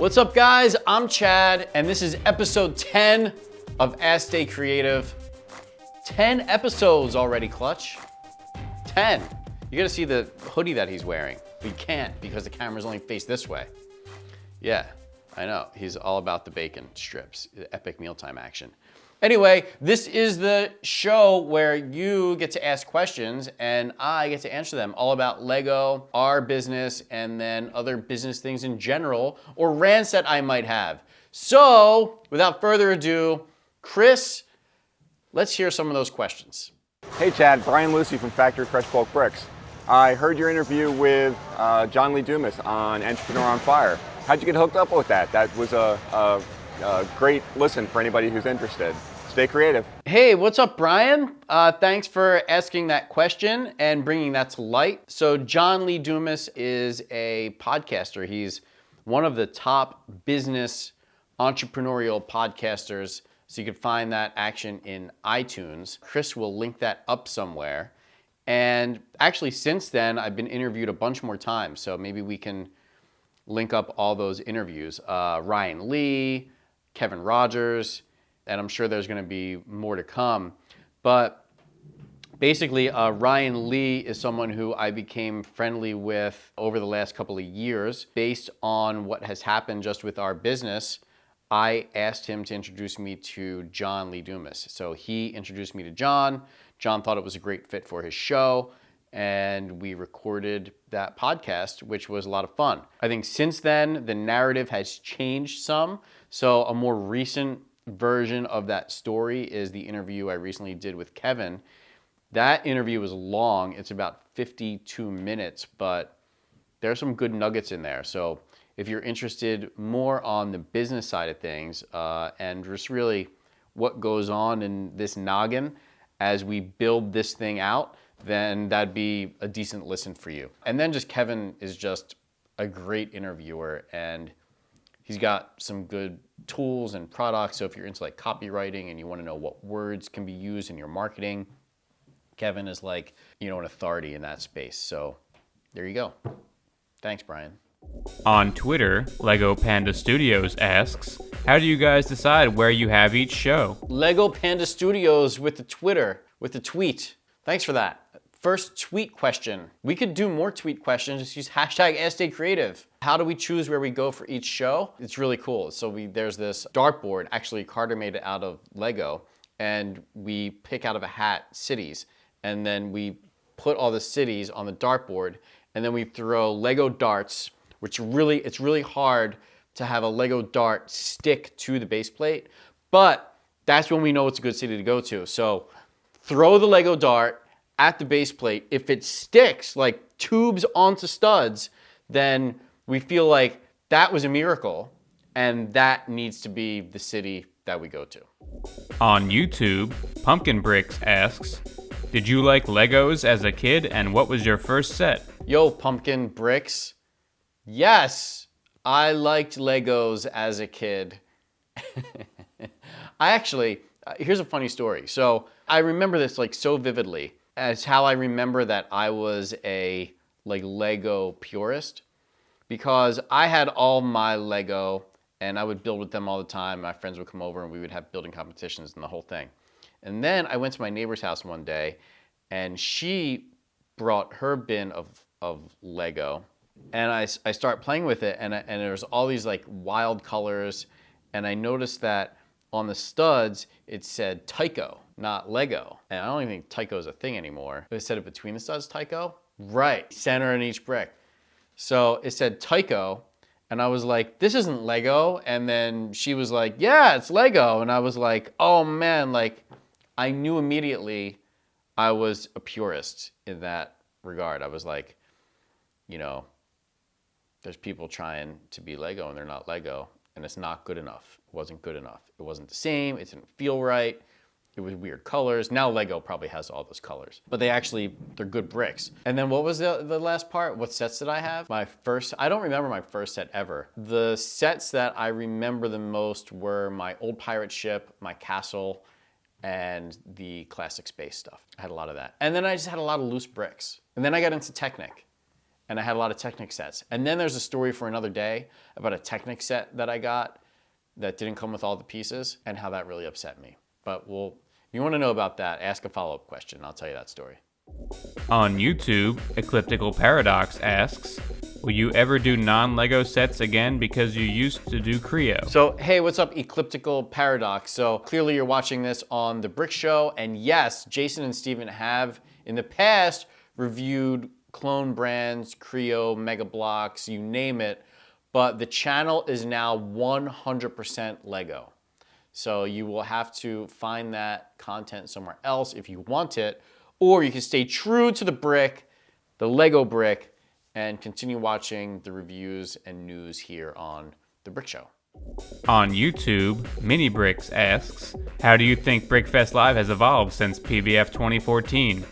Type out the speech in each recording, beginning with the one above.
What's up, guys? I'm Chad, and this is episode 10 of Ask Stay Creative. 10 episodes already, Clutch. 10. You gotta see the hoodie that he's wearing. But you can't because the camera's only faced this way. Yeah, I know. He's all about the bacon strips, the epic mealtime action. Anyway, this is the show where you get to ask questions and I get to answer them, all about Lego, our business, and then other business things in general, or rants that I might have. So, without further ado, Chris, let's hear some of those questions. Hey Chad, Brian Lucy from Factory Fresh Bulk Bricks. I heard your interview with John Lee Dumas on Entrepreneur on Fire. How'd you get hooked up with that? That was a great listen for anybody who's interested. Stay creative. Hey, what's up, Brian? Thanks for asking that question and bringing that to light. So John Lee Dumas is a podcaster. He's one of the top business entrepreneurial podcasters. So you can find that action in iTunes. Chris will link that up somewhere. And actually, since then, I've been interviewed a bunch more times. So maybe we can link up all those interviews. Ryan Lee, Kevin Rogers, and I'm sure there's going to be more to come. But basically, Ryan Lee is someone who I became friendly with over the last couple of years. Based on what has happened just with our business, I asked him to introduce me to John Lee Dumas. So he introduced me to John. John thought it was a great fit for his show, and we recorded that podcast, which was a lot of fun. I think since then, the narrative has changed some. So a more recent version of that story is the interview I recently did with Kevin. That interview was long. It's about 52 minutes, but there's some good nuggets in there. So if you're interested more on the business side of things and just really what goes on in this noggin as we build this thing out, then that'd be a decent listen for you. And then just Kevin is just a great interviewer, and he's got some good tools and products. So if you're into like copywriting and you want to know what words can be used in your marketing, Kevin is like, an authority in that space. So there you go. Thanks, Brian. On Twitter, Lego Panda Studios asks, how do you guys decide where you have each show? Lego Panda Studios with the tweet. Thanks for that. First tweet question. We could do more tweet questions. Just use hashtag #AskStayCreative. How do we choose where we go for each show? It's really cool. So there's this dartboard. Actually, Carter made it out of Lego, and we pick out of a hat cities, and then we put all the cities on the dartboard, and then we throw Lego darts, which it's really hard to have a Lego dart stick to the base plate, but that's when we know it's a good city to go to. So throw the Lego dart at the base plate. If it sticks like tubes onto studs, then we feel like that was a miracle, and that needs to be the city that we go to. On YouTube, Pumpkin Bricks asks, did you like Legos as a kid, and what was your first set? Yo, Pumpkin Bricks. Yes, I liked Legos as a kid. Here's a funny story. So I remember this like so vividly as how I remember that I was a Lego purist, because I had all my Lego and I would build with them all the time. My friends would come over and we would have building competitions and the whole thing. And then I went to my neighbor's house one day and she brought her bin of Lego, and I start playing with it, and there's all these like wild colors, and I noticed that on the studs it said Tyco, not Lego. And I don't even think Tyco is a thing anymore. But it said it between the studs, Tyco? Right, center in each brick. So it said Tyco, and I was like, this isn't Lego. And then she was like, yeah, it's Lego. And I was like, oh man, like I knew immediately I was a purist in that regard. I was like, there's people trying to be Lego and they're not Lego, and it's not good enough. It wasn't good enough. It wasn't the same. It didn't feel right. It was weird colors. Now Lego probably has all those colors, but they're good bricks. And then what was the last part? What sets did I have? I don't remember my first set ever. The sets that I remember the most were my old pirate ship, my castle, and the classic space stuff. I had a lot of that. And then I just had a lot of loose bricks. And then I got into Technic. and I had a lot of Technic sets. And then there's a story for another day about a Technic set that I got that didn't come with all the pieces and how that really upset me. But if you want to know about that, ask a follow-up question. I'll tell you that story. On YouTube, Ecliptical Paradox asks, will you ever do non-Lego sets again because you used to do Creo? So, hey, what's up, Ecliptical Paradox? So clearly you're watching this on The Brick Show, and yes, Jason and Steven have in the past reviewed clone brands, Creo, Mega Bloks, you name it, but the channel is now 100% Lego. So you will have to find that content somewhere else if you want it, or you can stay true to the brick, the Lego brick, and continue watching the reviews and news here on The Brick Show. On YouTube, Mini Bricks asks, how do you think Brickfest Live has evolved since PBF 2014?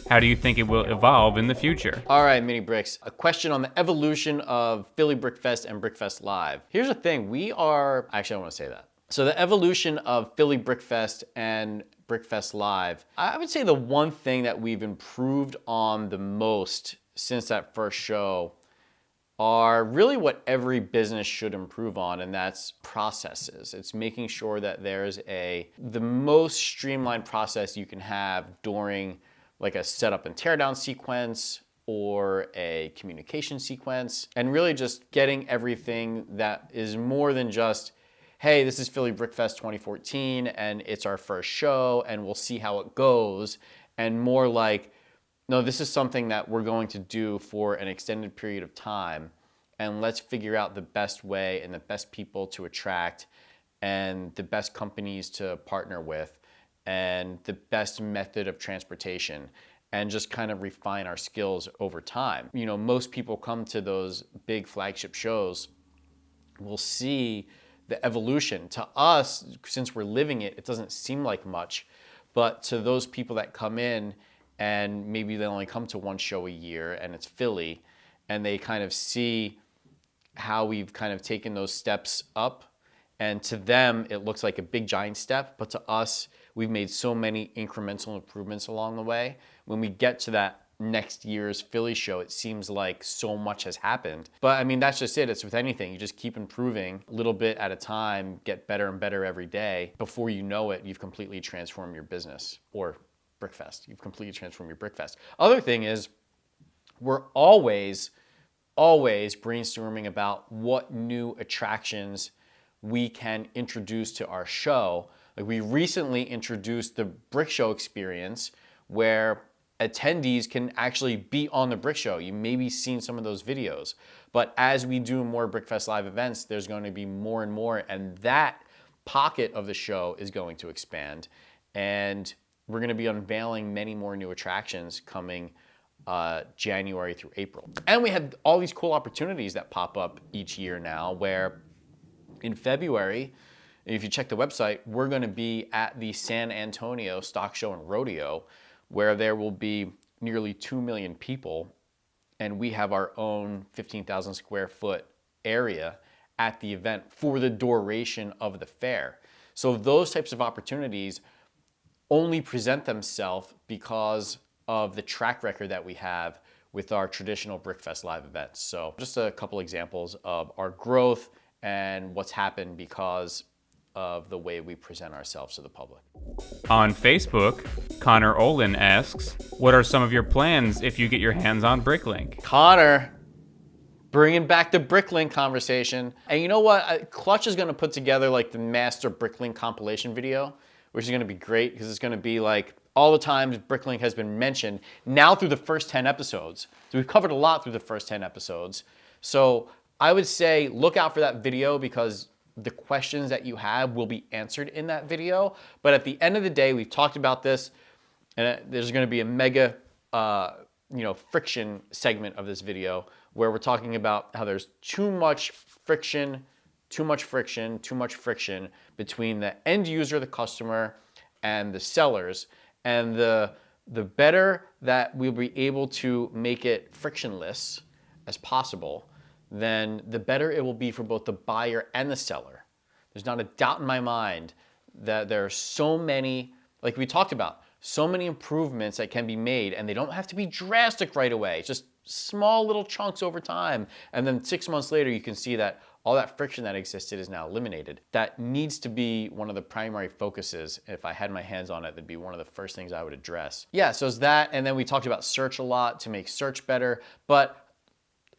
How do you think it will evolve in the future? All right, Mini Bricks, a question on the evolution of Philly Brickfest and Brickfest Live. Here's the thing, actually I don't want to say that. So the evolution of Philly Brickfest and Brickfest Live, I would say the one thing that we've improved on the most since that first show are really what every business should improve on, and that's processes. It's making sure that there's the most streamlined process you can have during like a setup and teardown sequence or a communication sequence, and really just getting everything that is more than just, hey, this is Philly Brickfest 2014 and it's our first show and we'll see how it goes, and more like, no, this is something that we're going to do for an extended period of time, and let's figure out the best way and the best people to attract and the best companies to partner with and the best method of transportation, and just kind of refine our skills over time. You know, most people come to those big flagship shows will see the evolution. To us, since we're living it, it doesn't seem like much, but to those people that come in and maybe they only come to one show a year and it's Philly, and they kind of see how we've kind of taken those steps up, and to them it looks like a big giant step, but to us we've made so many incremental improvements along the way. When we get to that next year's Philly show, it seems like so much has happened. But I mean, that's just it. It's with anything. You just keep improving a little bit at a time, get better and better every day. Before you know it, you've completely transformed your business, or Brickfest. You've completely transformed your Brickfest. Other thing is, we're always brainstorming about what new attractions we can introduce to our show. Like, we recently introduced the Brick Show experience where attendees can actually be on the Brick Show. You maybe seen some of those videos, but as we do more Brickfest Live events, there's going to be more and more, and that pocket of the show is going to expand, and we're going to be unveiling many more new attractions coming January through April. And we have all these cool opportunities that pop up each year now, where in February, if you check the website, we're going to be at the San Antonio Stock Show and Rodeo, where there will be nearly 2 million people, and we have our own 15,000 square foot area at the event for the duration of the fair. So those types of opportunities only present themselves because of the track record that we have with our traditional Brickfest Live events. So just a couple examples of our growth and what's happened because of the way we present ourselves to the public. On Facebook, Connor Olin asks, what are some of your plans if you get your hands on Bricklink? Connor, bringing back the Bricklink conversation. And you know what? Clutch is going to put together like the master Bricklink compilation video, which is going to be great because it's going to be like all the times Bricklink has been mentioned now through the first 10 episodes. So we've covered a lot through the first 10 episodes. So I would say look out for that video because the questions that you have will be answered in that video. But at the end of the day, we've talked about this, and there's going to be a mega friction segment of this video where we're talking about how there's too much friction between the end user, the customer, and the sellers. And the better that we'll be able to make it frictionless as possible, then the better it will be for both the buyer and the seller. There's not a doubt in my mind that there are so many, like we talked about, so many improvements that can be made, and they don't have to be drastic right away. It's just small little chunks over time. And then 6 months later, you can see that all that friction that existed is now eliminated. That needs to be one of the primary focuses. If I had my hands on it, that'd be one of the first things I would address. Yeah, so it's that, and then we talked about search a lot to make search better, but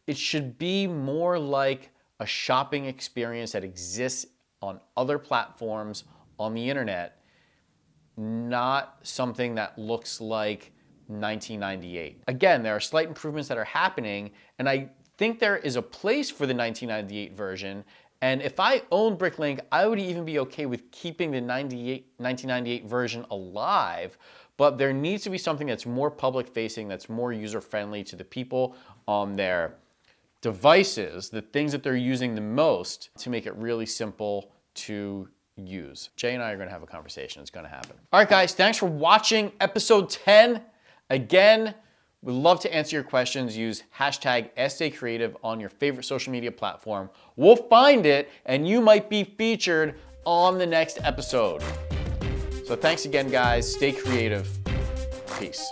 it should be more like a shopping experience that exists on other platforms on the internet, not something that looks like 1998. Again, there are slight improvements that are happening, and I think there is a place for the 1998 version. And if I owned Bricklink, I would even be okay with keeping the 1998 version alive, but there needs to be something that's more public facing, that's more user friendly to the people on their devices, the things that they're using the most, to make it really simple to use. Jay and I are gonna have a conversation. It's gonna happen. All right, guys, thanks for watching episode 10. Again, we'd love to answer your questions. Use hashtag #SDayCreative on your favorite social media platform. We'll find it, and you might be featured on the next episode. So thanks again, guys. Stay creative. Peace.